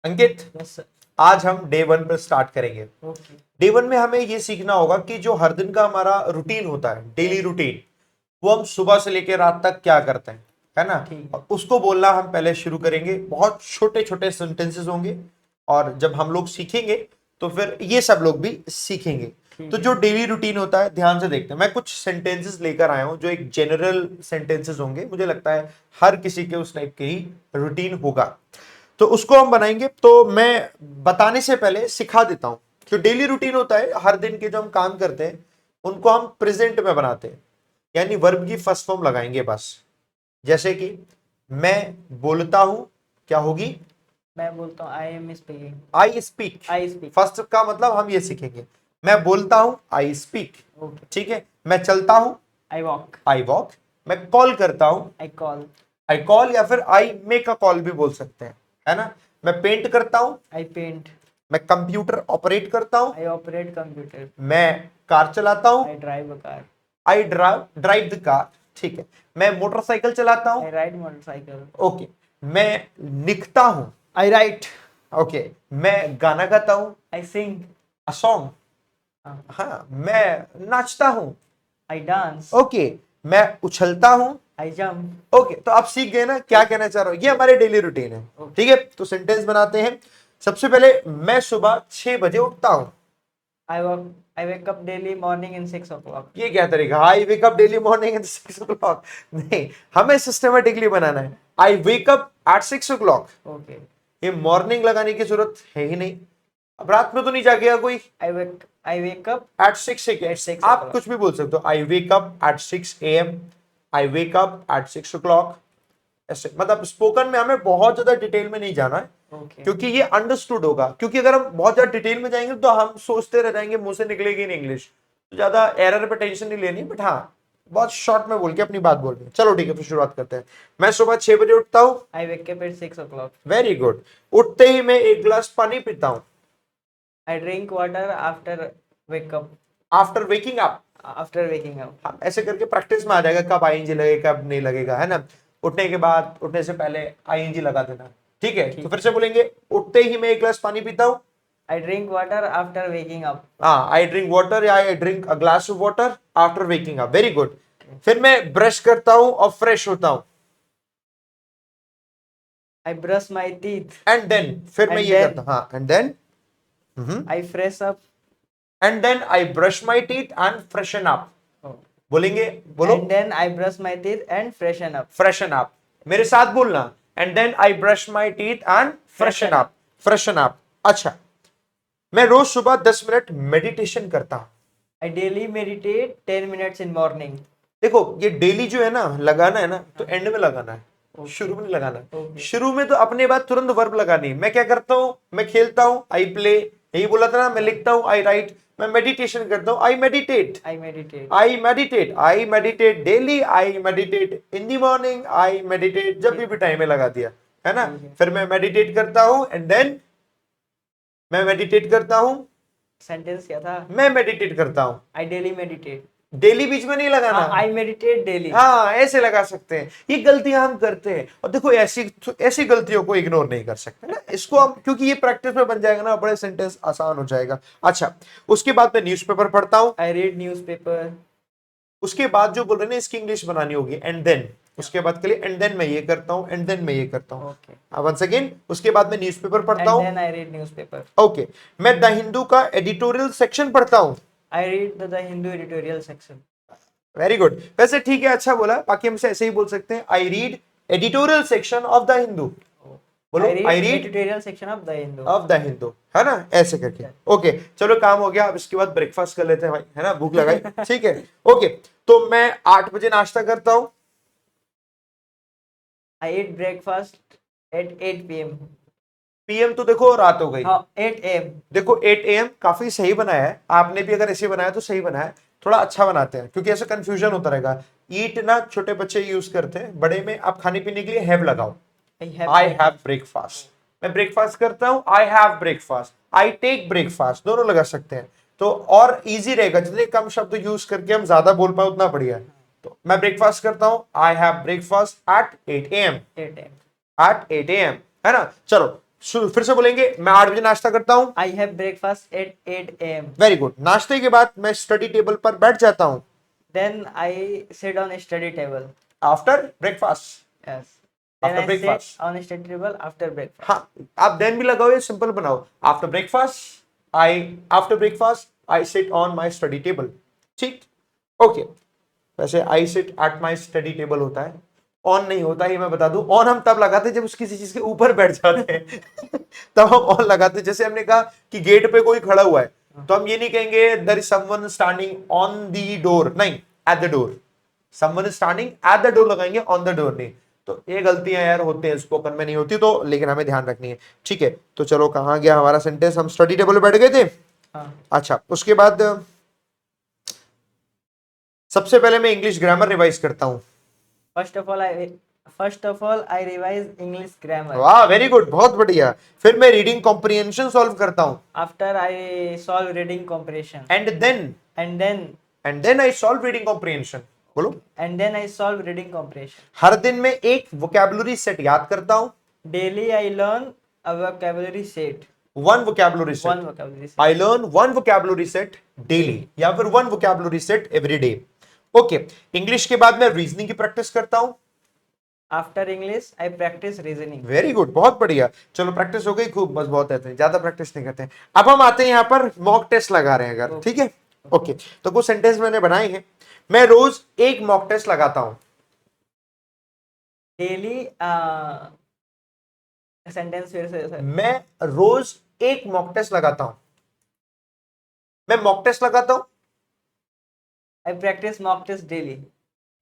अंकित, yes sir. आज हम day 1 पर स्टार्ट करेंगे। ओके। डे 1 में हमें ये सीखना होगा कि जो हर दिन का हमारा रूटीन होता है, डेली रूटीन, वो हम सुबह से लेकर रात तक क्या करते हैं, है ना। ठीक है। और उसको बोलना हम पहले शुरू करेंगे। बहुत छोटे छोटे सेंटेंसेस होंगे और जब हम लोग सीखेंगे तो फिर ये सब लोग भी सीखेंगे। ठीक तो है। जो डेली रूटीन होता है, ध्यान से देखते हैं। मैं कुछ सेंटेंसेस लेकर आया हूं जो एक जनरल सेंटेंसेस होंगे, मुझे लगता है हर किसी के उस टाइप के ही रूटीन होगा, तो उसको हम बनाएंगे। तो मैं बताने से पहले सिखा देता हूं। जो डेली रूटीन होता है, हर दिन के जो हम काम करते हैं उनको हम प्रेजेंट में बनाते हैं, यानी वर्ब की फर्स्ट फॉर्म लगाएंगे बस। जैसे कि मैं बोलता हूं, क्या होगी? मैं बोलता हूँ I am speaking. I speak. I speak. First का मतलब हम ये सीखेंगे, मैं बोलता हूं, आई स्पीक। ओके। ठीक है। मैं चलता हूं, आई वॉक। I walk. मैं कॉल करता हूं, आई कॉल। आई कॉल, या फिर आई मेक अ कॉल भी बोल सकते हैं, है ना। मैं पेंट करता हूं, आई पेंट। मैं कंप्यूटर ऑपरेट करता हूं, आई ऑपरेट कंप्यूटर। मैं कार चलाता हूं, I drive a car. I drive the car. ठीक है। मैं मोटरसाइकिल चलाता हूं, आई राइड मोटरसाइकिल। ओके। मैं लिखता हूं, आई राइट। ओके। मैं गाना गाता हूं, आई सिंग। A song. हाँ, मैं नाचता हूं, आई डांस। ओके। मैं उछलता हूं, आई जंप। ओके। तो आप सीख गए ना क्या कहना चाह रहा हूं। ये हमारे डेली रूटीन है। ओके। ठीक है, तो सेंटेंस बनाते हैं। सबसे पहले, मैं सुबह 6 बजे उठता हूं। I wake up daily morning in 6 o'clock। ये क्या तरीका? I wake up daily morning at 6 o'clock। नहीं, हमें सिस्टमेटिकली बनाना है। I wake up at 6 o'clock। Okay. ये मॉर्निंग लगाने की जरूरत है ही नहीं। अब रात में तो नहीं जागेगा कोई। I wake up at 6 at 6 आप o'clock। कुछ भी बोल सकते हो। I wake up at 6 AM। I wake up at 6 o'clock। ऐसे मतलब स्पोकन में हमें बहुत ज्यादा डिटेल में नहीं जाना है, ओके। क्योंकि ये अंडरस्टूड होगा। क्योंकि अगर हम बहुत ज्यादा डिटेल में जाएंगे तो हम सोचते रह जाएंगे, मुंह से निकलेगी नहीं इंग्लिश। तो ज्यादा एरर पे टेंशन नहीं लेनी, बट हाँ, बहुत शॉर्ट में बोल के अपनी बात बोल रही है। चलो ठीक है, फिर शुरुआत करते हैं। मैं सुबह 6 बजे उठता हूँ। I wake up at 6 o'clock। Very good. उठते ही मैं एक गिलास पानी पीता हूँ। I drink water after wake up. After waking up. After waking up. हाँ, ऐसे करके प्रैक्टिस में आ जाएगा कब आईएनजी लगेगा कब नहीं लगेगा, है ना। उठने के बाद, उठने से पहले आईएनजी लगा देना। ठीक है, तो फिर से बोलेंगे, उठते ही मैं एक गिलास पानी पीता हूँ। I drink water after waking up. हाँ, आई ड्रिंक वाटर या I drink a glass of water after waking up. Very good. फिर मैं ब्रश करता हूँ और फ्रेश होता हूँ। I brush my teeth. And then, फिर मैं एंड ये देन करता हूँ, हाँ, and then, I fresh up. And then I brush my teeth and freshen up. बोलेंगे, बोलो। And then I brush my teeth and freshen up. Freshen up. मेरे साथ बोलना, and then I brush my teeth and freshen up. Freshen up. अच्छा, मैं रोज सुबह 10 मिनट मेडिटेशन करता हूं। I daily meditate 10 minutes in morning. देखो, ये डेली जो है ना, लगाना है ना, तो एंड में लगाना है, Okay. शुरू में नहीं लगाना है। Okay. शुरू में तो अपने बाद तुरंत वर्ब लगानी है। मैं क्या करता हूं? मैं खेलता हूं, आई प्ले। यही बोला था ना। मैं लिखता हूं, आई राइट। मैं मेडिटेशन करता हूं, I meditate. I meditate. I meditate, I meditate daily, I meditate in the morning, I meditate जब भी टाइम में लगा दिया, है ना। फिर मैं मेडिटेट करता हूं, एंड देन मैं मेडिटेट करता हूं। सेंटेंस क्या था? मैं मेडिटेट करता हूं। I daily meditate. डेली बीच में नहीं लगाना। I meditate daily. हाँ, ऐसे लगा सकते हैं। ये गलतियां हम करते हैं, और देखो ऐसी ऐसी गलतियों को इग्नोर नहीं कर सकते ना। इसको हम, क्योंकि ये प्रैक्टिस में बन जाएगा ना, बड़े सेंटेंस आसान हो जाएगा। अच्छा, उसके बाद मैं न्यूज़पेपर पढ़ता हूं। I read newspaper. उसके बाद जो बोल रहे हैं ना, इसकी इंग्लिश बनानी होगी, एंड देन। उसके बाद के लिए एंड देन मैं ये करता हूं, एंड देन मैं ये करता हूं। ओके। वंस अगेन, उसके बाद मैं न्यूज़पेपर पढ़ता एंड हूं। Then I read newspaper. Okay. मैं द हिंदू का एडिटोरियल सेक्शन पढ़ता हूं। I read the Hindu editorial section. Very good. वैसे ठीक है, अच्छा बोला। बाकी हम ऐसे ही बोल सकते हैं, I read editorial section of the Hindu. बोलो, I read editorial section of the Hindu. Of the Hindu, है ना, ऐसे करके। ओके, चलो काम हो गया। अब इसके बाद ब्रेकफास्ट कर लेते हैं भाई, है ना, भूख लगाई। ठीक है, ओके। तो मैं 8 बजे नाश्ता करता हूं। I eat breakfast at 8 PM। PM तो देखो रात हो गई। हाँ, 8 AM। देखो 8 AM काफी सही बनाया है आपने भी। अगर ऐसे बनाया तो सही बनाया है। थोड़ा अच्छा बनाते हैं, क्योंकि ऐसे कंफ्यूजन होता रहेगा। ईट ना छोटे बच्चे यूज करते हैं, बड़े में आप खाने पीने के लिए हैव लगाओ। I have breakfast. मैं ब्रेकफास्ट करता हूं, I have breakfast. I take breakfast, दोनों लगा सकते हैं। तो और इजी रहेगा, जितने कम शब्द यूज करके हम ज्यादा बोल पाए उतना बढ़िया है। तो मैं ब्रेकफास्ट करता हूं, I have breakfast at 8 AM। 8 AM। At 8 AM, है ना। चलो, फिर से बोलेंगे, मैं 8 बजे नाश्ता करता हूं। I have breakfast at 8 a.m. Very good. नाश्ते के बाद मैं स्टडी टेबल पर बैठ जाता हूं। Then I sit on a study table. After breakfast. Yes. Then After I breakfast. sit on a study table after breakfast. हाँ, आप देन भी लगाओ, ये सिंपल बनाओ। After breakfast I sit on my study table. ठीक, okay. वैसे I sit at my study table होता है, ऑन नहीं होता, ये मैं बता दूं। ऑन हम तब लगाते हैं जब उस किसी चीज के ऊपर बैठ जाते हैं तब हम ऑन लगाते हैं। जैसे हमने कहा कि गेट पे कोई खड़ा हुआ है, तो हम ये नहीं कहेंगे there is someone standing on the door, नहीं, at the door. Someone is standing at the door लगाएंगे, ऑन द डोर नहीं। तो ये गलतियां यार होते हैं, स्पोकन में नहीं होती, तो लेकिन हमें ध्यान रखनी है। ठीक है, तो चलो कहाँ गया हमारा सेंटेंस? हम स्टडी टेबल पे बैठ गए थे। हाँ. अच्छा, उसके बाद सबसे पहले मैं इंग्लिश ग्रामर रिवाइज करता हूं। First of all, I revise English grammar. वाह, वेरी गुड, बहुत बढ़िया। फिर मैं रीडिंग कॉम्प्रिहेंशन सॉल्व करता हूं। After I solve reading comprehension. And then I solve reading comprehension. बोलो। And then I solve reading comprehension. हर दिन मैं एक वोकैबुलरी सेट याद करता हूं। Daily I learn a vocabulary set. One vocabulary set. One vocabulary set. I learn one vocabulary set daily, या फिर one vocabulary set every day. Okay, English के बाद मैं रीजनिंग की प्रैक्टिस करता हूं। After English, I practice reasoning. Very good, बहुत बढ़िया। चलो प्रैक्टिस हो गई खूब, बस बहुत है, ज्यादा प्रैक्टिस नहीं करते हैं। अब हम आते हैं यहाँ पर मॉक टेस्ट लगा रहे हैं अगर, ठीक है। ओके, तो कुछ सेंटेंस मैंने बनाए हैं। मैं रोज एक मॉक टेस्ट लगाता हूं। Daily sentence फिर से सर. मैं रोज एक मॉक टेस्ट लगाता हूं। मैं मॉक टेस्ट लगाता हूं, I practice mock test daily.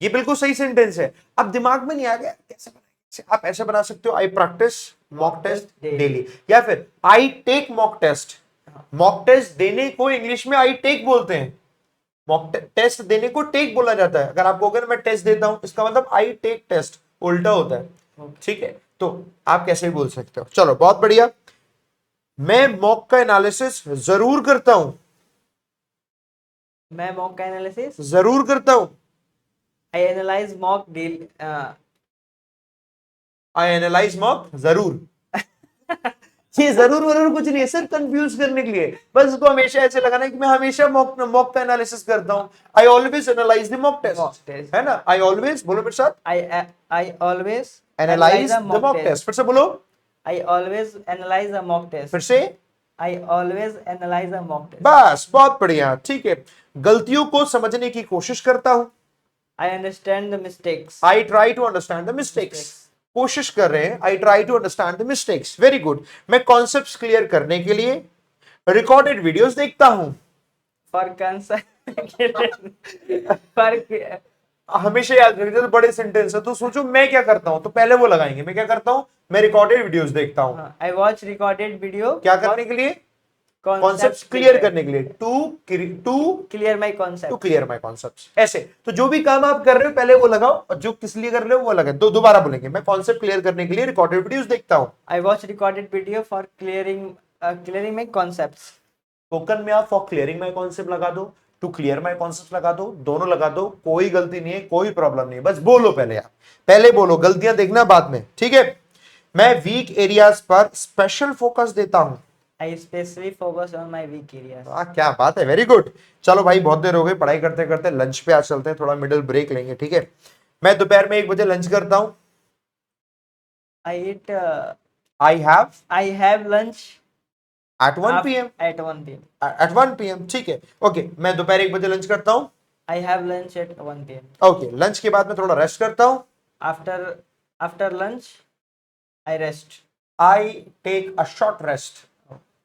ये बिल्कुल सही सेंटेंस है। अब दिमाग में नहीं आ गया कैसे बनाएंगे? आप ऐसे बना सकते हो, I practice mock test daily, या फिर I take mock test. Mock test देने को इंग्लिश में आई टेक बोलते हैं। मॉक टेस्ट देने को टेक बोला जाता है। अगर आप कहोगे मैं टेस्ट देता हूं, इसका मतलब आई टेक टेस्ट उल्टा होता है। ठीक है, तो आप कैसे भी बोल सकते हो। चलो बहुत बढ़िया। मैं मॉक का एनालिसिस जरूर करता हूं। मैं mock का analysis. जरूर करता हूं। I analyze mock daily. I analyse mock जरूर ये जरूर वरूर कुछ नहीं है, सिर्फ कंफ्यूज करने के लिए। बस इसको हमेशा ऐसे लगाना है कि मैं हमेशा मॉक का एनालिसिस करता हूं। I always analyse the mock test, है ना। आई ऑलवेज, बोलो मेरे साथ। I always analyse a the mock test. फिर से बोलो। I always analyze a mock test. फिर से। I always analyze a mock test. बस, बहुत बढ़िया, ठीक है। गलतियों को समझने की कोशिश करता हूं। I understand the mistakes. I try to understand the mistakes. कोशिश कर रहे हैं, I try to understand the mistakes. Very good. मैं कॉन्सेप्ट्स क्लियर करने के लिए रिकॉर्डेड वीडियोस देखता हूं। For for हमेशा याद रखिए, तो बड़े सेंटेंस है, तो सोचो मैं क्या करता हूं, तो पहले वो लगाएंगे। मैं क्या करता हूं? मैं रिकॉर्डेड वीडियोस देखता हूं। I watch recorded video. क्या करने के लिए? कॉन्सेप्ट्स Concepts क्लियर करने के लिए। To clear my concept. Clear my concepts. ऐसे तो जो भी काम आप कर रहे हो पहले वो लगाओ, और जो किस लिए कर रहे हो वो लगाओ। दोबारा बोलेंगे, मैं कॉन्सेप्ट क्लियर करने के लिए रिकॉर्डेड वीडियोस देखता हूं। I watch recorded video for clearing my concepts. Spoken में आप फॉर क्लियरिंग माय कॉन्सेप्ट लगा दो, टू क्लियर माय कॉन्सेप्ट लगा दो, दोनों लगा दो, कोई गलती नहीं है, कोई प्रॉब्लम नहीं है। बस बोलो पहले, आप पहले बोलो, गलतियां देखना बाद में, ठीक है। मैं वीक एरियाज पर स्पेशल फोकस देता हूं। I especially focus on my weak areas. क्या बात है, वेरी गुड। चलो भाई, बहुत देर हो गई पढ़ाई करते करते, लंच पे आज चलते हैं, थोड़ा मिडिल ब्रेक लेंगे, ठीक है। मैं दोपहर में 1 बजे लंच करता हूं। I have lunch at 1 PM। at 1 p.m. At 1 PM, ठीक है, ओके। मैं दोपहर 1 बजे लंच करता हूं। I have lunch at 1 p.m. Okay, lunch के बाद मैं थोड़ा रेस्ट करता हूं। After lunch, I rest. I take a short rest,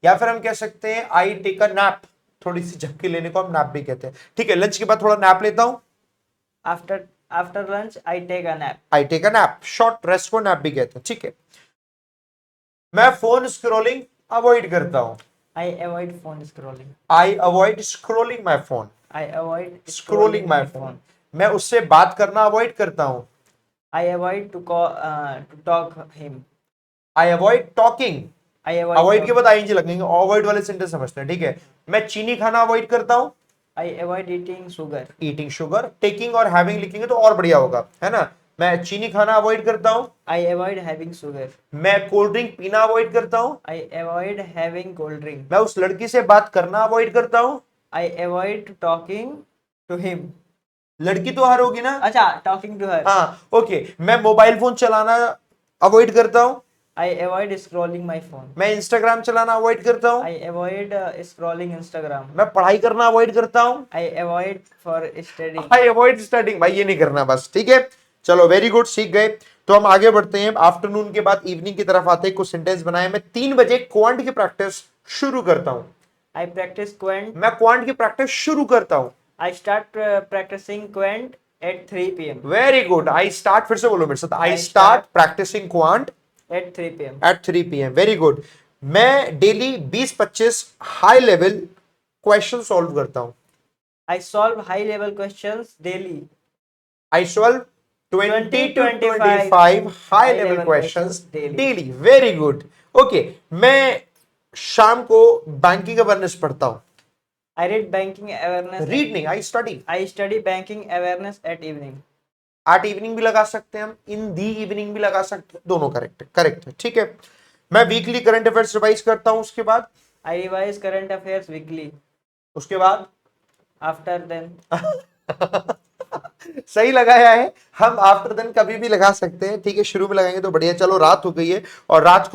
या फिर हम कह सकते हैं आई टेक अ नैप। थोड़ी सी झपकी लेने को हम नैप भी कहते हैं, ठीक है। लंच के बाद थोड़ा नैप लेता हूं। After lunch, I take a nap. I take a nap, short rest को नैप भी कहते हैं, ठीक है। मैं फोन स्क्रॉलिंग अवॉइड करता हूं। I avoid phone scrolling. I avoid scrolling my phone. I avoid scrolling my phone. मैं उससे बात करना अवॉइड करता हूं। I avoid to talk him. I avoid talking. I avoid. Avoid के बाद आईएनजी लगेंगे, अवॉइड वाले सेंटेंस समझते हैं, ठीक है। मैं चीनी खाना अवॉइड करता हूं। I avoid eating sugar. Eating sugar. Taking और हैविंग लिखेंगे तो और बढ़िया होगा, है ना। मैं चीनी खाना अवॉइड करता हूँ। I avoid having sugar. मैं कोल्ड ड्रिंक पीना अवॉइड करता हूँ। I avoid having cold drink. मैं उस लड़की से बात करना अवॉइड करता हूँ। I avoid talking to him. लड़की तो हर होगी ना। अच्छा, talking to her. हाँ ओके। मैं मोबाइल फोन चलाना अवॉइड करता हूँ। I avoid scrolling my phone. मैं इंस्टाग्राम चलाना अवॉइड करता हूँ। I avoid scrolling Instagram. मैं पढ़ाई करना अवॉइड करता हूँ। I avoid for studying. I avoid studying. भाई ये नहीं करना बस, ठीक है। चलो वेरी गुड, सीख गए। तो हम आगे बढ़ते हैं, आफ्टरनून के बाद इवनिंग की तरफ आते हैं। कुछ सेंटेंस बनाए। मैं 3 बजे क्वांट की प्रैक्टिस शुरू करता हूँ। I practice quant. मैं क्वांट की प्रैक्टिस शुरू करता हूँ। I start practicing quant at 3 p.m. Very good. I start, फिर से बोलो मेरे साथ। I I start start practicing quant at 3 p.m. At 3 PM। Very good. मैं daily 20-25 high level question solve करता हूं। I solve high level questions daily. I solve 20 to 20-25 25 high high level level questions questions daily. Daily. Very good. Okay. मैं शाम को banking awareness पढ़ता हूं। I read banking awareness. Read नहीं, I study. I study banking awareness at evening. At evening भी लगा सकते हैं हम, इन दी इवनिंग भी लगा सकते हैं, दोनों करेक्ट है, करेक्ट है, ठीक है। मैं वीकली करंट अफेयर्स रिवाइज करता हूं। उसके बाद I revise current affairs weekly. उसके बाद After then, सही लगाया है। हम आफ्टर देन कभी भी लगा सकते हैं, ठीक है। शुरू में लगाएंगे तो बढ़िया। चलो रात हो गई है और रात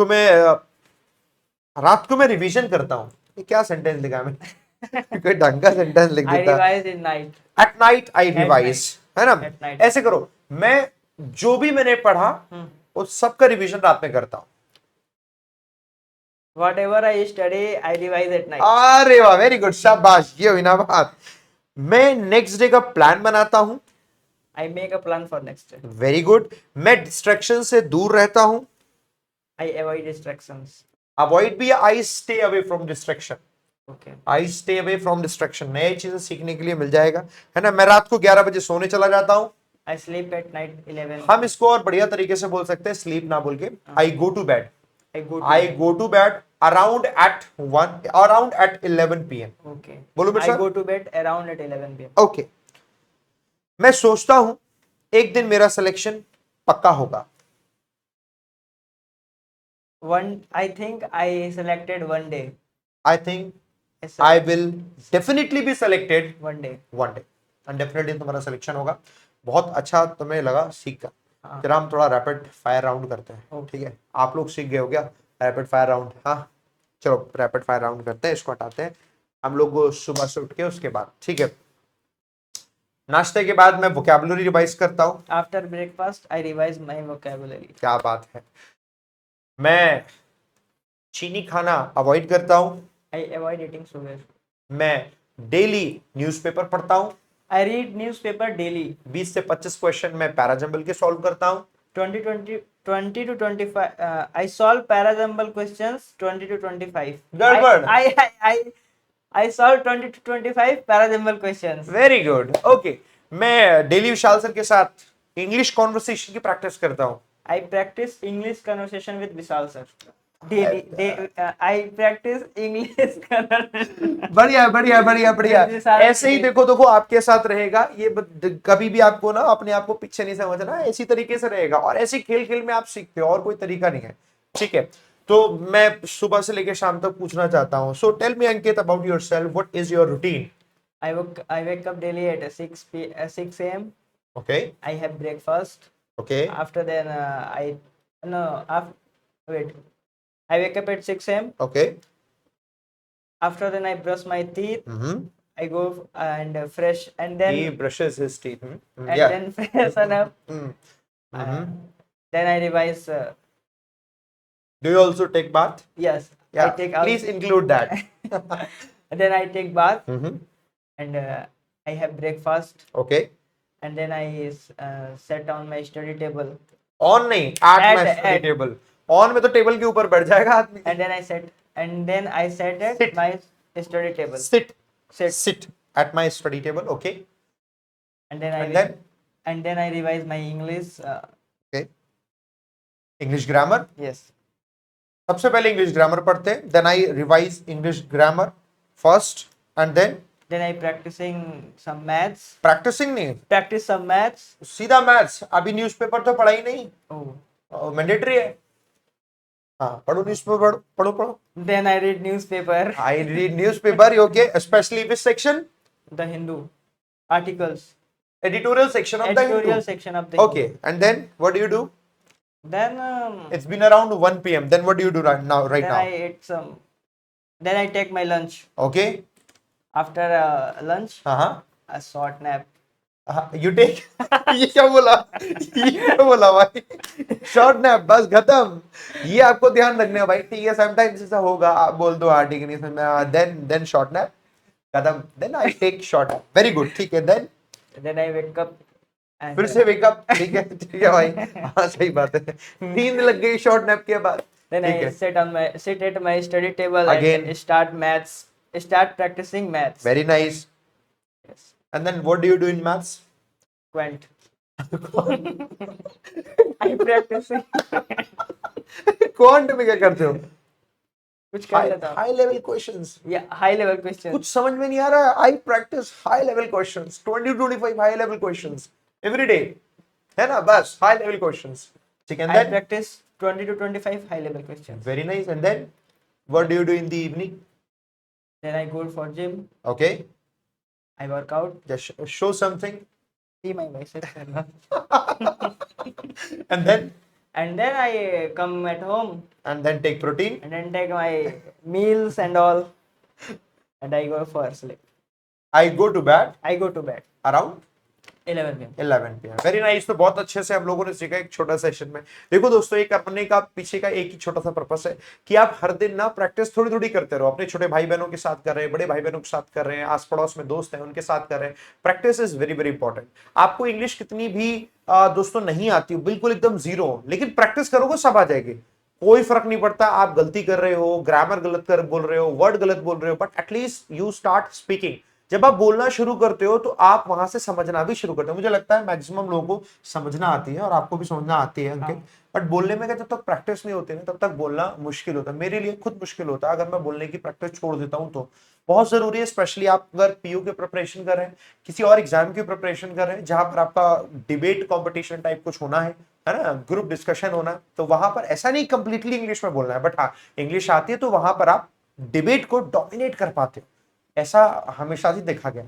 को मैं रिवीजन करता हूँ। ये क्या सेंटेंस लिखा है मैंने? कोई ढंग का सेंटेंस लिख I देता। revise in night. At night I revise, है ना। At night. ऐसे करो, मैं जो भी मैंने पढ़ा वो सबका रिवीजन रात में करता हूँ। Whatever I study, I revise at night. अरे वाह, वेरी गुड, शाबाश, ये हुई ना बात। मैं नेक्स्ट डे का प्लान बनाता हूं। I make a plan for next day. Very good. मैं डिस्ट्रैक्शन से दूर रहता हूं। I avoid distractions. अवॉइड भी, I stay away from distraction. Okay. I stay away from distraction. नई चीजें सीखने के लिए मिल जाएगा, है ना। मैं रात को 11 बजे सोने चला जाता हूं। I sleep at night 11. हम इसको और बढ़िया तरीके से बोल सकते हैं, स्लीप ना बोल के, I go to bed. I go to I bed. Go to bed around at 11 PM। Okay. बोलो मेरे I साथ। go to bed around at 11 p.m. Okay. मैं सोचता हूं एक दिन मेरा सिलेक्शन पक्का होगा। I think I selected one day. I think Yes, sir. I will definitely be selected One day. One day. And definitely तुम्हारा सिलेक्शन होगा। बहुत अच्छा तुम्हें लगा सीख कर। हाँ. जरा हम थोड़ा रैपिड फायर राउंड करते हैं, Okay. ठीक है। आप लोग सीख गए हो क्या रैपिड फायर राउंड? हाँ चलो रैपिड फायर राउंड करते हैं। इसको हटाते हैं हम लोग सुबह से उठ के, उसके बाद, ठीक है। नाश्ते के बाद मैं वोकैबुलरी रिवाइज करता हूँ। After breakfast, I revise my vocabulary. क्या बात है। मैं चीनी खाना अवॉइड करता हूँ। I avoid eating sugar. मैं डेली न्यूज़पेपर पढ़ता हूँ। I read newspaper daily. 20 से 25 क्वेश्चन मैं पैराजंबल के सॉल्व करता हूँ। 20 to 25. I solve parajumble questions 20 to 25. गड़बड़। I solve 20 to 25 parajumble questions. Very good, okay. मैं डेली विशाल सर के साथ इंग्लिश कॉन्वर्सेशन की प्रैक्टिस करता हूँ। I practice English conversation with Vishal sir. Daily. I practice English conversation. बढ़िया बढ़िया बढ़िया बढ़िया। ये सारे ऐसे ही देखो आपके साथ रहेगा ये। कभी भी आपको ना अपने आप को पीछे नहीं समझना, इसी तरीके से रहेगा। और ऐसे खेल खेल में आप सीखते हो, और कोई तरीका नहीं है, ठीक है। तो मैं सुबह से लेकर शाम तक पूछना चाहता हूँ। So tell me Ankit about yourself, what is your routine? I wake up daily at 6 a.m. Okay I have breakfast. Okay After then, wait. I wake up at 6 a.m. Okay. After then, I brush my teeth. I go and fresh, and then He brushes his teeth. and Yeah. then freshen up. Mhm. Then I revise. Do you also take bath? Yes, Yeah. I take out. Please include that. Then I take bath Mhm. and I have breakfast, Okay. and then I set on my study table. On नहीं, at my At- study at. table. On में तो table के ऊपर बैठ जाएगा आदमी। And then I set at Sit. my study table. Sit. Sit. Sit at my study table. Okay. And then And then I revise my English. okay. English grammar. Yes. सबसे पहले English grammar पढ़ते हैं। Then I revise English grammar first and then Then I practicing some maths. Practicing नहीं, Practice some maths. सीधा maths. अभी newspaper तो पढ़ा ही नहीं, Oh. मैंडेटरी है। हाँ, पढ़ो न्यूज़पेपर, पढ़ो पढ़ो। Then I read newspaper. I read newspaper, okay, specially which section? The Hindu articles. Editorial section of the Editorial section of the okay, and then what do you do? Hindu. Then It's been around 1 p.m. Then what do you do right now? then I ate some. Then I take my lunch. Okay. After lunch, हाँ a short nap. हाँ, you take ये क्या बोला? ये क्या बोला भाई? Short nap, बस खत्म। ये आपको ध्यान रखना है भाई, ठीक है? समटाइम्स ऐसा होगा, आप बोल दो हाँ ठीक है, नहीं समझ में, देन शॉर्ट नैप खत्म। Then I take short nap, very good, ठीक है। Then Then I wake up. And फिर से वेकअप, ठीक है भाई, हाँ सही बात है, नींद लग गई शॉर्ट नैप के बाद, then ठीक I है। sit at my study table Again. and start maths. Start practicing maths. Very nice. Yes. And then what do you do in maths? Quant. I practicing. Quant में क्या करते हो? कुछ कर लेता हूँ. High level questions, Yeah, high level questions. कुछ समझ में नहीं आ रहा है, I practice high level questions, 20-25 high level questions every day, है ना? बस हाई लेवल क्वेश्चंस, ठीक है। I then practice 20 to 25 high level questions. Very nice. And then what do you do in the evening? Then I go for gym. Okay, I work out. Just show something. See my biceps. And then And then I come at home take protein. and then take my meals and all. And I go for sleep. I go to bed I go to bed. अराउंड 11 p.m. 11 PM। Very nice. तो बहुत अच्छे से हम लोगों ने सीखा एक छोटा सेशन में। देखो दोस्तों, ये करने का पीछे का एक ही छोटा सा पर्पस है कि आप हर दिन ना प्रैक्टिस थोड़ी थोड़ी करते रहो। अपने छोटे भाई बहनों के साथ कर रहे हैं, बड़े भाई बहनों के साथ कर रहे हैं, आस पड़ोस में दोस्त हैं उनके साथ कर रहे हैं। Practice is very very important. आपको इंग्लिश कितनी भी दोस्तों नहीं आती हो, बिल्कुल एकदम जीरो, लेकिन प्रैक्टिस करोगे सब आ जाएगी, कोई फर्क नहीं पड़ता। आप गलती कर रहे हो, ग्रामर गलत कर बोल रहे हो, वर्ड गलत बोल रहे हो, but at least you start speaking. जब आप बोलना शुरू करते हो तो आप वहां से समझना भी शुरू करते हो। मुझे लगता है मैक्सिमम लोगों को समझना आती है और आपको भी समझना आती है अंकित, बट बोलने में जब तक प्रैक्टिस नहीं होती ना तब तक बोलना मुश्किल होता है। मेरे लिए खुद मुश्किल होता है अगर मैं बोलने की प्रैक्टिस छोड़ देता हूं तो। बहुत जरूरी है, स्पेशली आप अगर पीयू की प्रिपरेशन कर रहे हैं, किसी और एग्जाम की प्रिपरेशन कर रहे हैं जहां पर आपका डिबेट कॉम्पिटिशन टाइप कुछ होना है ना, ग्रुप डिस्कशन होना है, तो वहां पर ऐसा नहीं कंप्लीटली इंग्लिश में बोलना है, बट हाँ इंग्लिश आती है तो वहां पर आप डिबेट को डोमिनेट कर पाते हो। ऐसा हमेशा से देखा गया।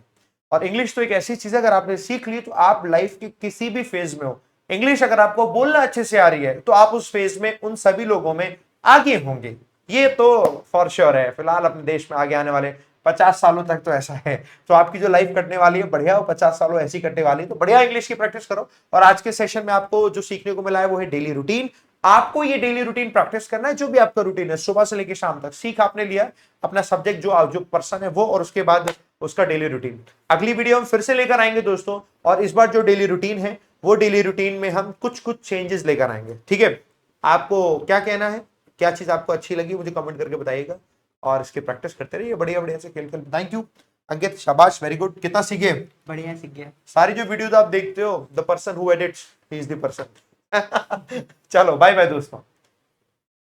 और इंग्लिश तो एक ऐसी चीज है, अगर आपने सीख ली तो आप लाइफ के किसी भी फेज में हो, इंग्लिश अगर आपको बोलना अच्छे से आ रही है तो आप उस फेज में उन सभी लोगों में आगे होंगे। ये तो फॉर श्योर है। फिलहाल अपने देश में आगे आने वाले 50 सालों तक तो ऐसा है। तो आपकी जो लाइफ कटने वाली है बढ़िया, वो 50 सालों ऐसी कटने वाली है, तो बढ़िया इंग्लिश की प्रैक्टिस करो। और आज के सेशन में आपको जो सीखने को मिला है वो है डेली रूटीन। आपको ये डेली रूटीन प्रैक्टिस करना है, जो भी आपका रूटीन है सुबह से लेकर शाम तक। सीख आपने लिया अपना सब्जेक्ट जो पर्सन है वो, और उसके बाद उसका डेली रूटीन। अगली वीडियो हम फिर से लेकर आएंगे दोस्तों, और इस बार जो डेली रूटीन है वो डेली रूटीन में हम कुछ चेंजेस लेकर आएंगे, ठीक है? आपको क्या कहना है, क्या चीज आपको अच्छी लगी मुझे कमेंट करके बताइएगा, और इसकी प्रैक्टिस करते रहिए बढ़िया बढ़िया से खेल। थैंक यू अंकित, शाबाश, वेरी गुड। कितना सीखे? बढ़िया सीख गया। सारी जो वीडियोस आप देखते हो, the person who edits he is the person. चलो बाय बाय दोस्तों।